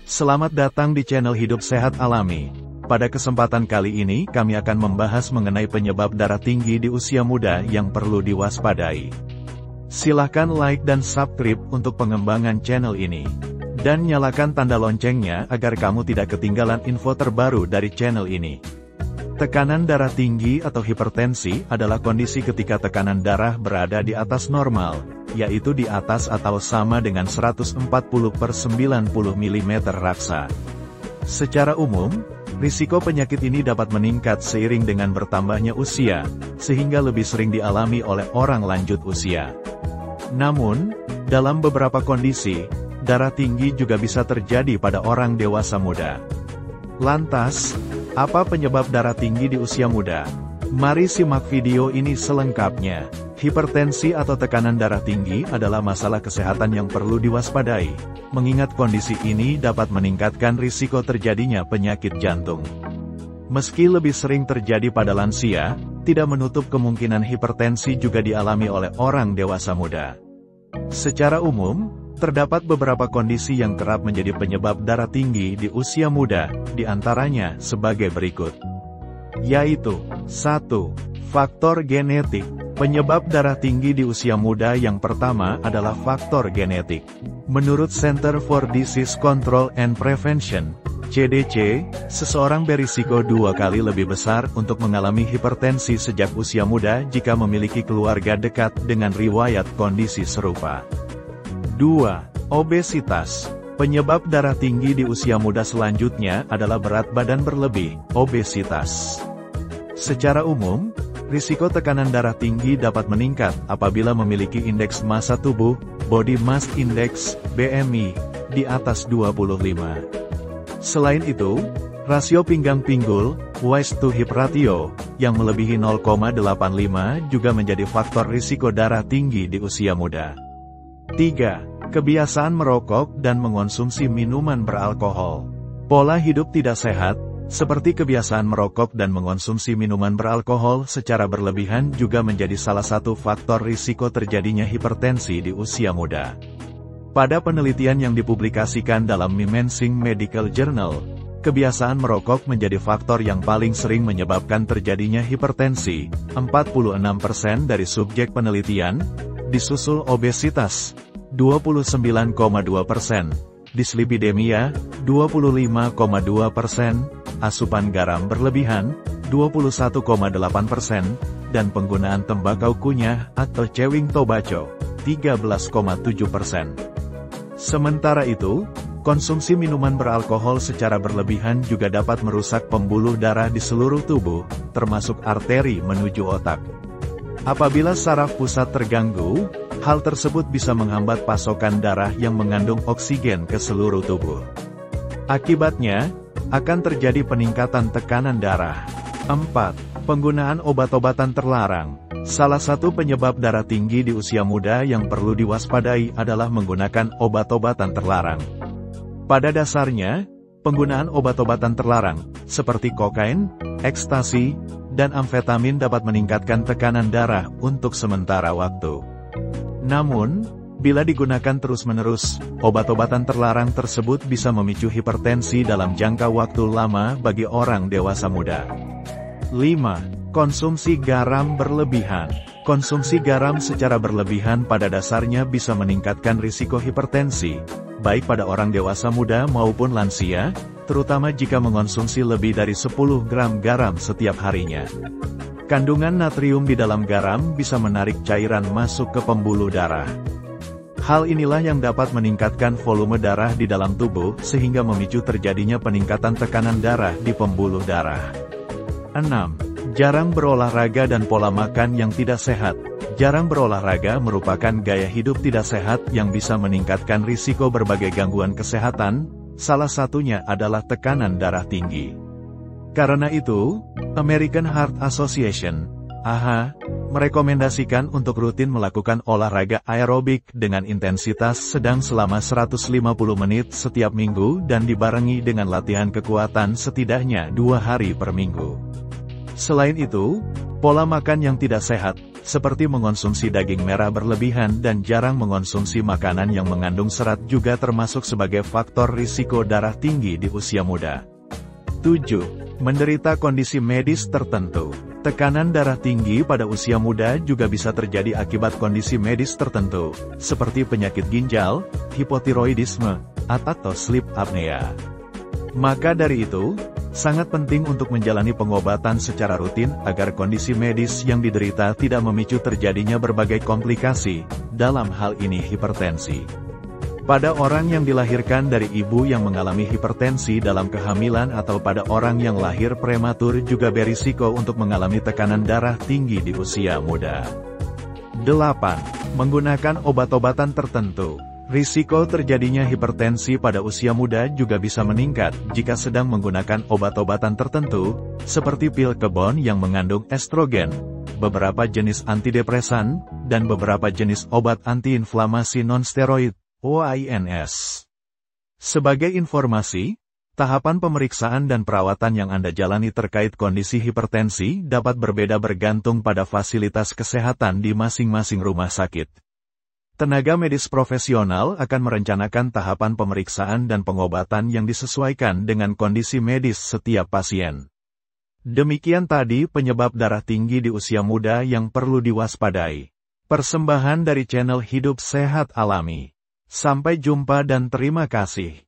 Selamat datang di channel Hidup Sehat Alami. Pada kesempatan kali ini kami akan membahas mengenai penyebab darah tinggi di usia muda yang perlu diwaspadai. Silahkan like dan subscribe untuk pengembangan channel ini. Dan nyalakan tanda loncengnya agar kamu tidak ketinggalan info terbaru dari channel ini. Tekanan darah tinggi atau hipertensi adalah kondisi ketika tekanan darah berada di atas normal, yaitu di atas atau sama dengan 140/90 mm raksa. Secara umum, risiko penyakit ini dapat meningkat seiring dengan bertambahnya usia, sehingga lebih sering dialami oleh orang lanjut usia. Namun, dalam beberapa kondisi, darah tinggi juga bisa terjadi pada orang dewasa muda. Lantas, apa penyebab darah tinggi di usia muda? Mari simak video ini selengkapnya. Hipertensi atau tekanan darah tinggi adalah masalah kesehatan yang perlu diwaspadai, mengingat kondisi ini dapat meningkatkan risiko terjadinya penyakit jantung. Meski lebih sering terjadi pada lansia, tidak menutup kemungkinan hipertensi juga dialami oleh orang dewasa muda. Secara umum, terdapat beberapa kondisi yang kerap menjadi penyebab darah tinggi di usia muda, di antaranya sebagai berikut. Yaitu, 1. Faktor genetik. Penyebab darah tinggi di usia muda yang pertama adalah faktor genetik. Menurut Center for Disease Control and Prevention, CDC, seseorang berisiko 2 kali lebih besar untuk mengalami hipertensi sejak usia muda jika memiliki keluarga dekat dengan riwayat kondisi serupa. 2. Obesitas. Penyebab darah tinggi di usia muda selanjutnya adalah berat badan berlebih, obesitas. Secara umum, risiko tekanan darah tinggi dapat meningkat apabila memiliki indeks massa tubuh, body mass index, BMI, di atas 25. Selain itu, rasio pinggang pinggul, waist to hip ratio, yang melebihi 0,85 juga menjadi faktor risiko darah tinggi di usia muda. 3. Kebiasaan merokok dan mengonsumsi minuman beralkohol. Pola hidup tidak sehat, seperti kebiasaan merokok dan mengonsumsi minuman beralkohol secara berlebihan juga menjadi salah satu faktor risiko terjadinya hipertensi di usia muda. Pada penelitian yang dipublikasikan dalam Mimensing Medical Journal, kebiasaan merokok menjadi faktor yang paling sering menyebabkan terjadinya hipertensi, 46% dari subjek penelitian, disusul obesitas, 29,2%, dislipidemia, 25,2%, asupan garam berlebihan, 21,8%, dan penggunaan tembakau kunyah atau chewing tobacco, 13,7%. Sementara itu, konsumsi minuman beralkohol secara berlebihan juga dapat merusak pembuluh darah di seluruh tubuh, termasuk arteri menuju otak. Apabila saraf pusat terganggu, hal tersebut bisa menghambat pasokan darah yang mengandung oksigen ke seluruh tubuh. Akibatnya, akan terjadi peningkatan tekanan darah. 4. Penggunaan obat-obatan terlarang. Salah satu penyebab darah tinggi di usia muda yang perlu diwaspadai adalah menggunakan obat-obatan terlarang. Pada dasarnya, penggunaan obat-obatan terlarang, seperti kokain, ekstasi, dan amfetamin dapat meningkatkan tekanan darah untuk sementara waktu. Namun, bila digunakan terus-menerus, obat-obatan terlarang tersebut bisa memicu hipertensi dalam jangka waktu lama bagi orang dewasa muda. 5. Konsumsi garam berlebihan. Konsumsi garam secara berlebihan pada dasarnya bisa meningkatkan risiko hipertensi, baik pada orang dewasa muda maupun lansia, terutama jika mengonsumsi lebih dari 10 gram garam setiap harinya. Kandungan natrium di dalam garam bisa menarik cairan masuk ke pembuluh darah. Hal inilah yang dapat meningkatkan volume darah di dalam tubuh sehingga memicu terjadinya peningkatan tekanan darah di pembuluh darah. 6. Jarang berolahraga dan pola makan yang tidak sehat. Jarang berolahraga merupakan gaya hidup tidak sehat yang bisa meningkatkan risiko berbagai gangguan kesehatan, salah satunya adalah tekanan darah tinggi. Karena itu, American Heart Association, AHA, merekomendasikan untuk rutin melakukan olahraga aerobik dengan intensitas sedang selama 150 menit setiap minggu dan dibarengi dengan latihan kekuatan setidaknya 2 hari per minggu. Selain itu, Pola makan yang tidak sehat, seperti mengonsumsi daging merah berlebihan dan jarang mengonsumsi makanan yang mengandung serat juga termasuk sebagai faktor risiko darah tinggi di usia muda. 7. Menderita kondisi medis tertentu. Tekanan darah tinggi pada usia muda juga bisa terjadi akibat kondisi medis tertentu, seperti penyakit ginjal, hipotiroidisme, atau sleep apnea. Maka dari itu, sangat penting untuk menjalani pengobatan secara rutin agar kondisi medis yang diderita tidak memicu terjadinya berbagai komplikasi, dalam hal ini hipertensi. Pada orang yang dilahirkan dari ibu yang mengalami hipertensi dalam kehamilan atau pada orang yang lahir prematur juga berisiko untuk mengalami tekanan darah tinggi di usia muda. 8. Menggunakan obat-obatan tertentu. Risiko terjadinya hipertensi pada usia muda juga bisa meningkat jika sedang menggunakan obat-obatan tertentu, seperti pil kebon yang mengandung estrogen, beberapa jenis antidepresan, dan beberapa jenis obat antiinflamasi non-steroid, OINS. Sebagai informasi, tahapan pemeriksaan dan perawatan yang Anda jalani terkait kondisi hipertensi dapat berbeda bergantung pada fasilitas kesehatan di masing-masing rumah sakit. Tenaga medis profesional akan merencanakan tahapan pemeriksaan dan pengobatan yang disesuaikan dengan kondisi medis setiap pasien. Demikian tadi penyebab darah tinggi di usia muda yang perlu diwaspadai. Persembahan dari channel Hidup Sehat Alami. Sampai jumpa dan terima kasih.